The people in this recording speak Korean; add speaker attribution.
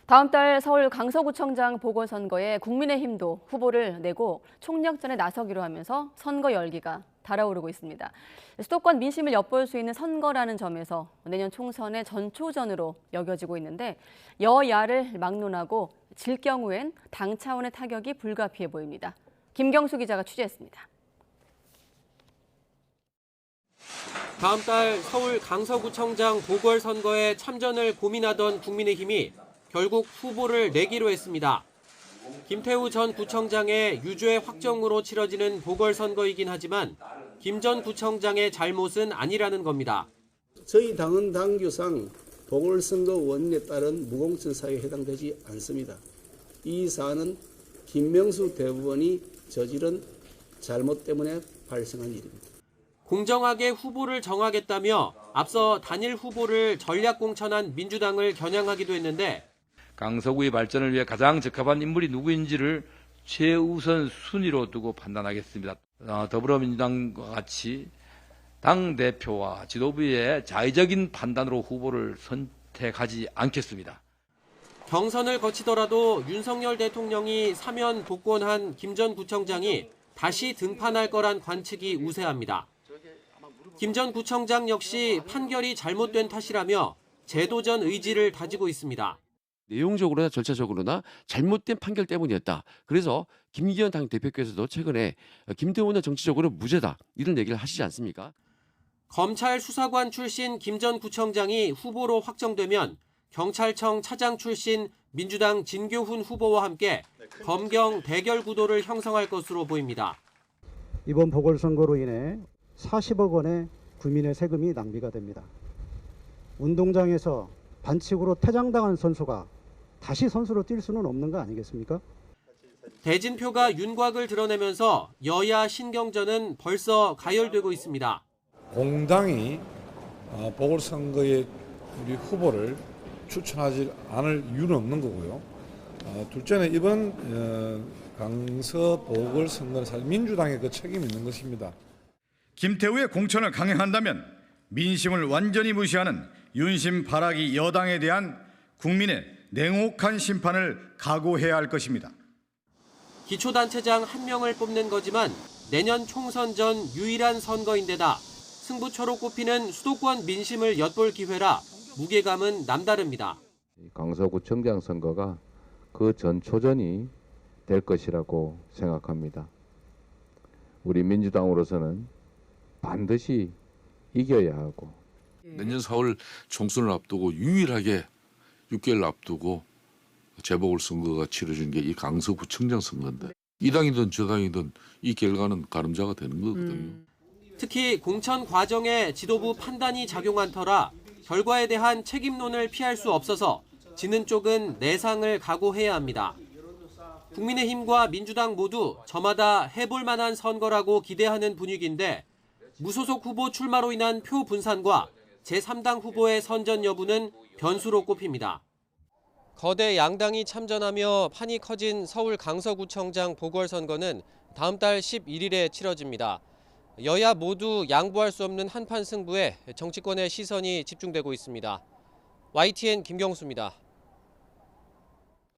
Speaker 1: 다음 달 서울 강서구청장 보궐선거에 국민의힘도 후보를 내고 총력전에 나서기로 하면서 선거 열기가 달아오르고 있습니다. 수도권 민심을 엿볼 수 있는 선거라는 점에서 내년 총선의 전초전으로 여겨지고 있는데 여야를 막론하고 질 경우엔 당 차원의 타격이 불가피해 보입니다. 김경수 기자가 취재했습니다.
Speaker 2: 다음 달 서울 강서구청장 보궐선거에 참전을 고민하던 국민의힘이 결국 후보를 내기로 했습니다. 김태우 전 구청장의 유죄 확정으로 치러지는 보궐선거이긴 하지만 김 전 구청장의 잘못은 아니라는 겁니다.
Speaker 3: 저희 당은 당규상 보궐선거 원리에 따른 무공천 사유에 해당되지 않습니다. 이 사안은 김명수 대법원이 저지른 잘못 때문에 발생한 일입니다.
Speaker 2: 공정하게 후보를 정하겠다며 앞서 단일 후보를 전략 공천한 민주당을 겨냥하기도 했는데
Speaker 4: 강서구의 발전을 위해 가장 적합한 인물이 누구인지를 최우선 순위로 두고 판단하겠습니다. 더불어민주당과 같이 당대표와 지도부의 자의적인 판단으로 후보를 선택하지 않겠습니다.
Speaker 2: 경선을 거치더라도 윤석열 대통령이 사면 복권한 김 전 구청장이 다시 등판할 거란 관측이 우세합니다. 김 전 구청장 역시 판결이 잘못된 탓이라며 재도전 의지를 다지고 있습니다.
Speaker 5: 내용적으로나 절차적으로나 잘못된 판결 때문이었다. 그래서 김기현 당대표께서도 최근에 김태우는 정치적으로 무죄다. 이런 얘기를 하시지 않습니까?
Speaker 2: 검찰 수사관 출신 김 전 구청장이 후보로 확정되면 경찰청 차장 출신 민주당 진교훈 후보와 함께 검경 대결 구도를 형성할 것으로 보입니다.
Speaker 6: 이번 보궐선거로 인해 40억 원의 국민의 세금이 낭비가 됩니다. 운동장에서 반칙으로 퇴장당한 선수가 다시 선수로 뛸 수는 없는 거 아니겠습니까?
Speaker 2: 대진표가 윤곽을 드러내면서 여야 신경전은 벌써 가열되고 있습니다.
Speaker 7: 공당이 보궐선거에 우리 후보를 추천하지 않을 이유는 없는 거고요. 둘째는 이번 강서 보궐선거는 사실 민주당의 그 책임이 있는 것입니다.
Speaker 8: 김태우의 공천을 강행한다면 민심을 완전히 무시하는 윤심 발악이 여당에 대한 국민의 냉혹한 심판을 각오해야 할 것입니다.
Speaker 2: 기초단체장 한 명을 뽑는 거지만 내년 총선 전 유일한 선거인데다 승부처로 꼽히는 수도권 민심을 엿볼 기회라 무게감은 남다릅니다.
Speaker 9: 강서구청장 선거가 그 전초전이 될 것이라고 생각합니다. 우리 민주당으로서는 반드시 이겨야 하고
Speaker 10: 내년 4월 총선을 앞두고 유일하게 6개월 앞두고 재보궐선거가 치러진 게 이 강서구청장 선거인데 이 당이든 저 당이든 이 결과는 가늠자가 되는 거거든요.
Speaker 2: 특히 공천 과정에 지도부 판단이 작용한 터라 결과에 대한 책임론을 피할 수 없어서 지는 쪽은 내상을 각오해야 합니다. 국민의힘과 민주당 모두 저마다 해볼 만한 선거라고 기대하는 분위기인데 무소속 후보 출마로 인한 표 분산과 제3당 후보의 선전 여부는 변수로 꼽힙니다. 거대 양당이 참전하며 판이 커진 서울 강서구청장 보궐선거는 다음 달 11일에 치러집니다. 여야 모두 양보할 수 없는 한판 승부에 정치권의 시선이 집중되고 있습니다. YTN 김경수입니다.